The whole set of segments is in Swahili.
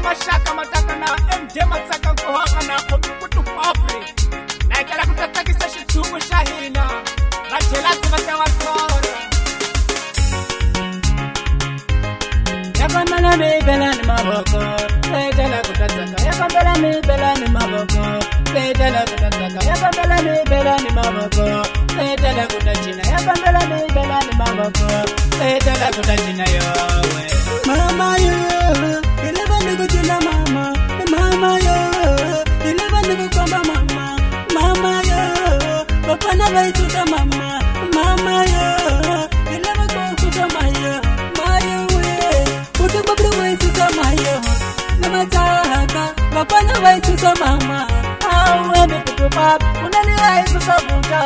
mashaka mataka na MJ Matsaka kuhaka na kutu popri na ikala kutatakisa xithuku xa hina vajelasi va ta vathora yakambela mi belani mavoko setela kutatsaka yakambela mi belani mavoko setela kutatsaka yakambela mi belani mavoko setela kutachina yakambela mi belani mavoko setela kutachina yowe mama yo ileva ndikuchina mama mama yo ileva ndikukomba mama mama yo bapana vaituta mama mama yo ileva kukuta maya maya we utubabri vaituta maya namataka bapana vaituta mama awe mikutupap unani haituta buda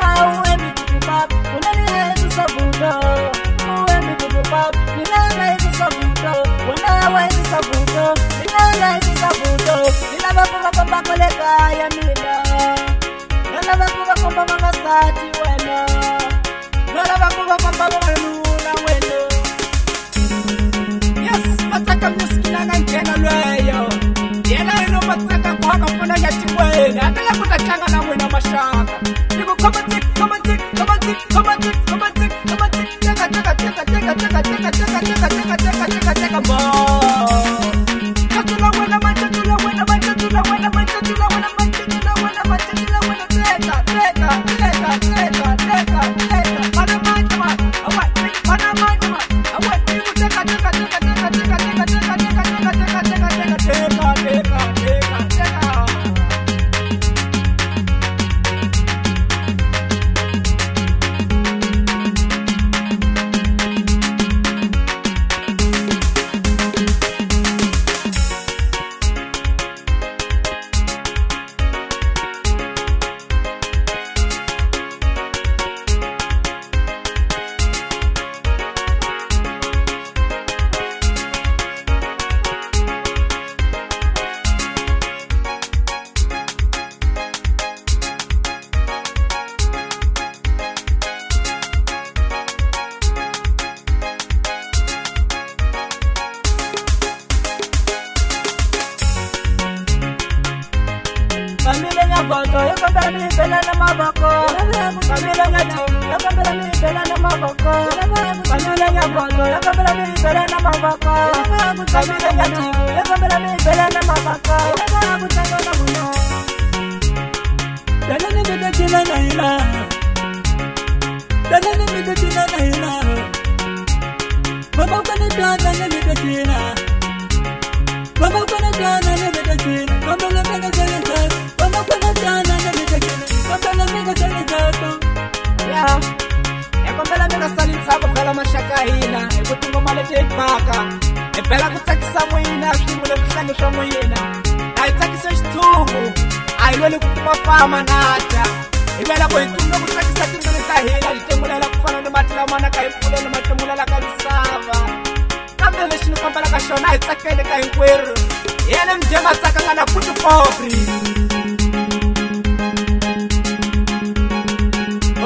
awe mikutupap unani haituta buda awe mikutupap nilala haituta buda unawa haituta buda nilala haituta buda nilava kuvakomba koleka ya mina nilava kuvakomba mangasati wena nilava kuvakomba mwanuna wena yes Matsaka mnisikilanga njena lweyo yena ino Matsaka kuhaka mfuna yati wena atala kutachanga na wena mashaka niku kama tik kama tik kama tik kama tik kama tik kama tik teka teka teka teka teka teka teka teka teka teka teka teka mo katula wena machatula wena machatula wena machatula wena machatula wena machatula wena teka teka teka teka teka teka mana manjuma awa mana manjuma awa niku teka teka teka teka teka teka teka teka teka teka teka teka teka teka teka Famila nya boto yakambela mi belana mavoko famila nya timu yakambela mi belana mavoko famila nya boto yakambela mi belana mavoko famila nya timu yakambela mi belana mavoko kutangana muno dalani bidachina na ila dalani bidachina na ila baba kana dana na bidachina baba kana dana na bidachina baba kana dana yakombela mina salitsako phela mashaka hina ekutingoma leti ipaka iphela kutsakisa n'wina swimule vuhlangi swa n'wina a hi tsakisa xithuku a hi lweli ku kuma fama nata hi vela ku hi tumile ku tsakisa timbilu ta hina hi temulela ku fana ni mati lamanaka hi mpfuleni ma temulela ka misava kambe lexi ni kombelaka xona hi tsakele ka hinkwerhu yena MJ Matsaka nga na kuti popri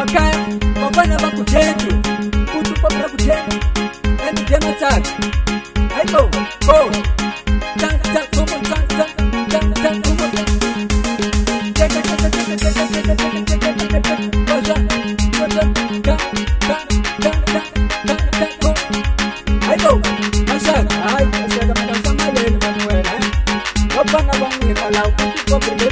okay bafana bakuthendu kuthi popra kuthendu MJ Matsaka hey go tak tak go tak tak tak tak go teka teka teka teka teka teka teka teka goza goza tak tak tak tak tak go hey go Matsaka ay Matsaka mana sama le manuel bafana bangikala kuthi popra